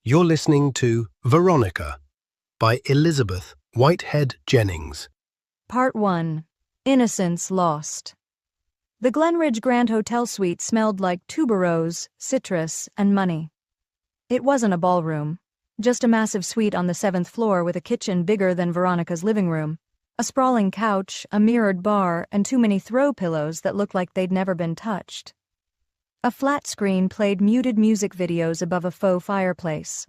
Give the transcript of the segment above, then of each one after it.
You're listening to Veronica by Elizabeth Whitehead Jennings. Part 1. Innocence Lost. The Glenridge Grand Hotel suite smelled like tuberose, citrus, and money. It wasn't a ballroom, just a massive suite on the 7th floor with a kitchen bigger than Veronica's living room, a sprawling couch, a mirrored bar, and too many throw pillows that looked like they'd never been touched. A flat screen played muted music videos above a faux fireplace.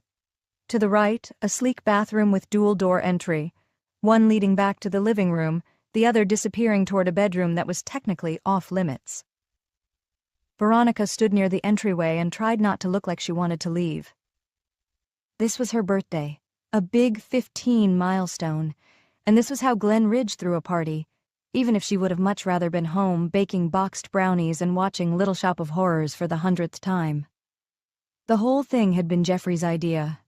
To the right, a sleek bathroom with dual-door entry, one leading back to the living room, the other disappearing toward a bedroom that was technically off-limits. Veronica stood near the entryway and tried not to look like she wanted to leave. This was her birthday, a big 15 milestone, and this was how Glenridge threw a party, even if she would have much rather been home baking boxed brownies and watching Little Shop of Horrors for the 100th time. The whole thing had been Jeffrey's idea.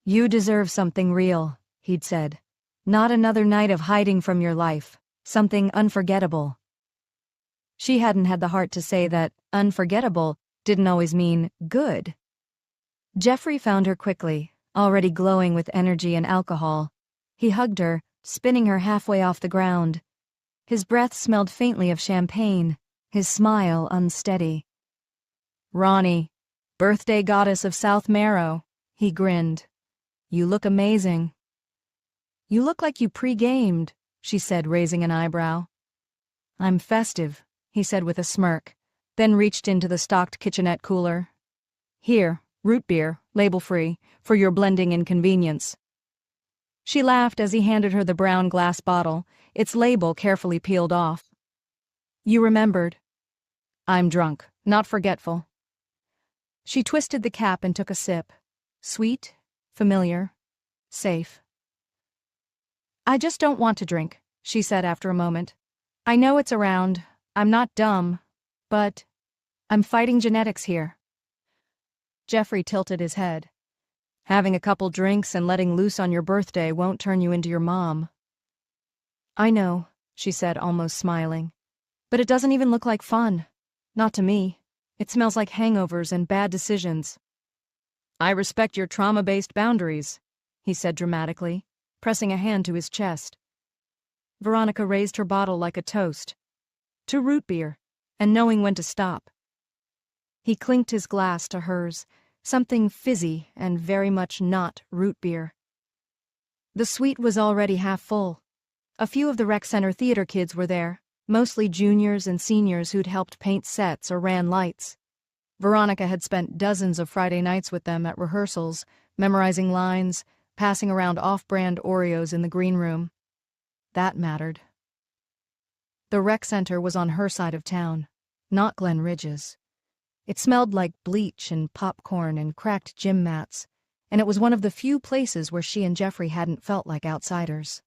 "You deserve something real," he'd said. "Not another night of hiding from your life. Something unforgettable." She hadn't had the heart to say that unforgettable didn't always mean good. Jeffrey found her quickly, already glowing with energy and alcohol. He hugged her, spinning her halfway off the ground. His breath smelled faintly of champagne, his smile unsteady. "Ronnie, birthday goddess of South Marrow," he grinned. "You look amazing." "You look like you pre-gamed," she said, raising an eyebrow. "I'm festive," he said with a smirk, then reached into the stocked kitchenette cooler. "Here, root beer, label-free, for your blending inconvenience." She laughed as he handed her the brown glass bottle, its label carefully peeled off. "You remembered." "I'm drunk, not forgetful." She twisted the cap and took a sip. Sweet, familiar, safe. "I just don't want to drink," she said after a moment. "I know it's around. I'm not dumb. But I'm fighting genetics here." Jeffrey tilted his head. "Having a couple drinks and letting loose on your birthday won't turn you into your mom." "I know," she said, almost smiling. "But it doesn't even look like fun. Not to me. It smells like hangovers and bad decisions." "I respect your trauma-based boundaries," he said dramatically, pressing a hand to his chest. Veronica raised her bottle like a toast. To root beer, and knowing when to stop. He clinked his glass to hers, something fizzy and very much not root beer. The suite was already half full. A few of the rec center theater kids were there, mostly juniors and seniors who'd helped paint sets or ran lights. Veronica had spent dozens of Friday nights with them at rehearsals, memorizing lines, passing around off-brand Oreos in the green room. That mattered. The rec center was on her side of town, not Glenridge's. It smelled like bleach and popcorn and cracked gym mats, and it was one of the few places where she and Jeffrey hadn't felt like outsiders.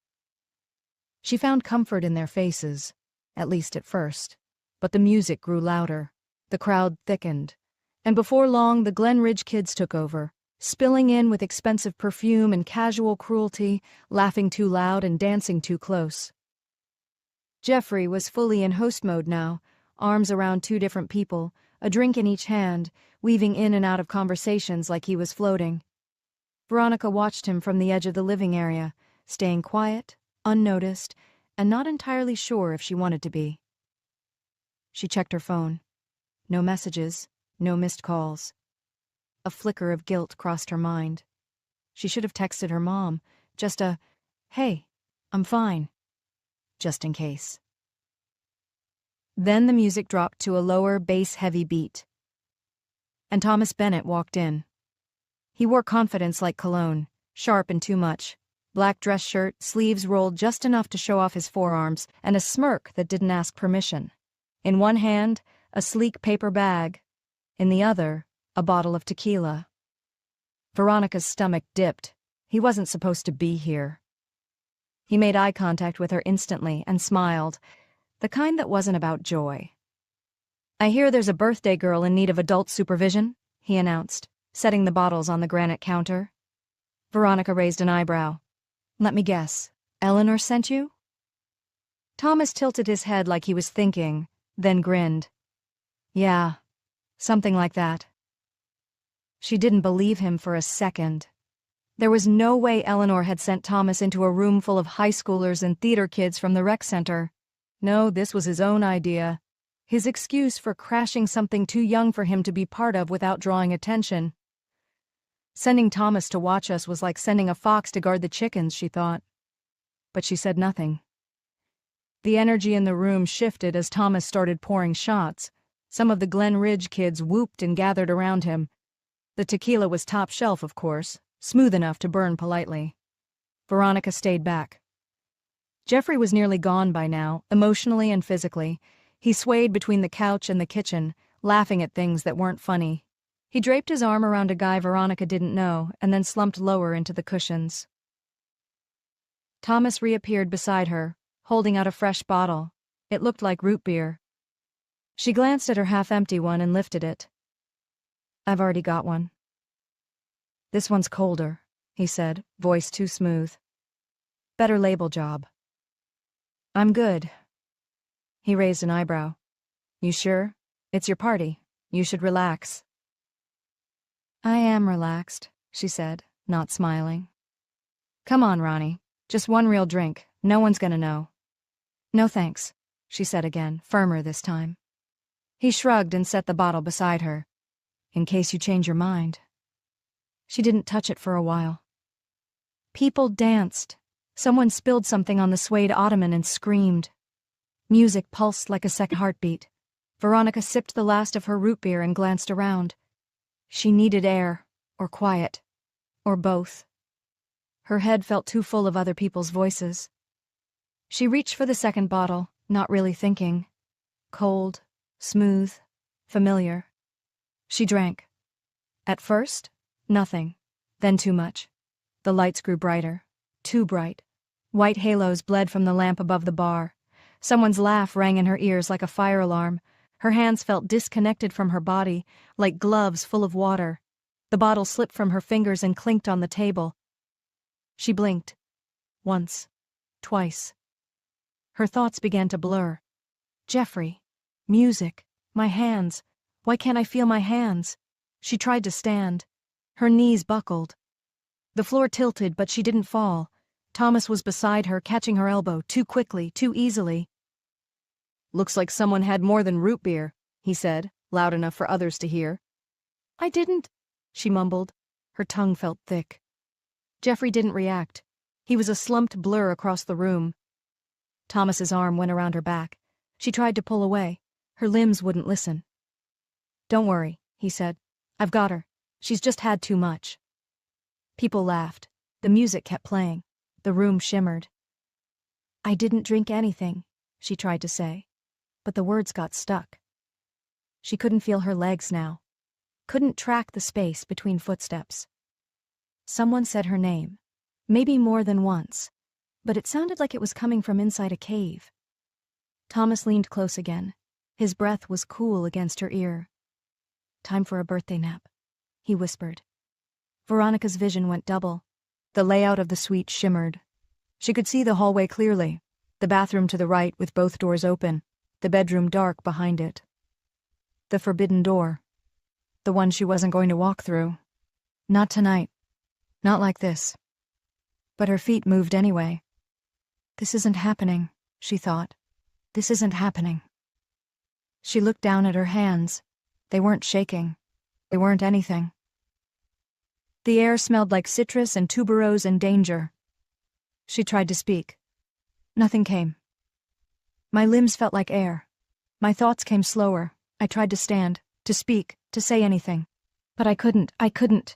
She found comfort in their faces, at least at first, but the music grew louder, the crowd thickened, and before long the Glenridge kids took over, spilling in with expensive perfume and casual cruelty, laughing too loud and dancing too close. Jeffrey was fully in host mode now, arms around two different people, a drink in each hand, weaving in and out of conversations like he was floating. Veronica watched him from the edge of the living area, staying quiet, unnoticed, and not entirely sure if she wanted to be. She checked her phone. No messages, no missed calls. A flicker of guilt crossed her mind. She should have texted her mom, just a, "Hey, I'm fine," just in case. Then the music dropped to a lower, bass-heavy beat. And Thomas Bennett walked in. He wore confidence like cologne, sharp and too much, black dress shirt, sleeves rolled just enough to show off his forearms, and a smirk that didn't ask permission. In one hand, a sleek paper bag. In the other, a bottle of tequila. Veronica's stomach dipped. He wasn't supposed to be here. He made eye contact with her instantly and smiled, the kind that wasn't about joy. "I hear there's a birthday girl in need of adult supervision," he announced, setting the bottles on the granite counter. Veronica raised an eyebrow. "Let me guess, Eleanor sent you?" Thomas tilted his head like he was thinking, then grinned. "Yeah, something like that." She didn't believe him for a second. There was no way Eleanor had sent Thomas into a room full of high schoolers and theater kids from the rec center. No, this was his own idea. His excuse for crashing something too young for him to be part of without drawing attention. Sending Thomas to watch us was like sending a fox to guard the chickens, she thought. But she said nothing. The energy in the room shifted as Thomas started pouring shots. Some of the Glen Ridge kids whooped and gathered around him. The tequila was top shelf, of course, smooth enough to burn politely. Veronica stayed back. Jeffrey was nearly gone by now, emotionally and physically. He swayed between the couch and the kitchen, laughing at things that weren't funny. He draped his arm around a guy Veronica didn't know and then slumped lower into the cushions. Thomas reappeared beside her, holding out a fresh bottle. It looked like root beer. She glanced at her half-empty one and lifted it. "I've already got one." "This one's colder," he said, voice too smooth. "Better label job." "I'm good." He raised an eyebrow. "You sure? It's your party. You should relax." "I am relaxed," she said, not smiling. "Come on, Ronnie. Just one real drink. No one's gonna know." "No thanks," she said again, firmer this time. He shrugged and set the bottle beside her. "In case you change your mind." She didn't touch it for a while. People danced. Someone spilled something on the suede ottoman and screamed. Music pulsed like a second heartbeat. Veronica sipped the last of her root beer and glanced around. She needed air, or quiet, or both. Her head felt too full of other people's voices. She reached for the second bottle, not really thinking. Cold, smooth, familiar. She drank. At first, nothing, then too much. The lights grew brighter, too bright. White halos bled from the lamp above the bar. Someone's laugh rang in her ears like a fire alarm. Her hands felt disconnected from her body, like gloves full of water. The bottle slipped from her fingers and clinked on the table. She blinked. Once. Twice. Her thoughts began to blur. Jeffrey. Music. My hands. Why can't I feel my hands? She tried to stand. Her knees buckled. The floor tilted, but she didn't fall. Thomas was beside her, catching her elbow, too quickly, too easily. "Looks like someone had more than root beer," he said, loud enough for others to hear. "I didn't," she mumbled. Her tongue felt thick. Jeffrey didn't react. He was a slumped blur across the room. Thomas's arm went around her back. She tried to pull away. Her limbs wouldn't listen. "Don't worry," he said. "I've got her. She's just had too much." People laughed. The music kept playing. The room shimmered. "I didn't drink anything," she tried to say, but the words got stuck. She couldn't feel her legs now. Couldn't track the space between footsteps. Someone said her name, maybe more than once, but it sounded like it was coming from inside a cave. Thomas leaned close again. His breath was cool against her ear. "Time for a birthday nap," he whispered. Veronica's vision went double. The layout of the suite shimmered. She could see the hallway clearly, the bathroom to the right with both doors open, the bedroom dark behind it. The forbidden door. The one she wasn't going to walk through. Not tonight. Not like this. But her feet moved anyway. This isn't happening, she thought. This isn't happening. She looked down at her hands. They weren't shaking. They weren't anything. The air smelled like citrus and tuberose and danger. She tried to speak. Nothing came. My limbs felt like air. My thoughts came slower. I tried to stand, to speak, to say anything. But I couldn't.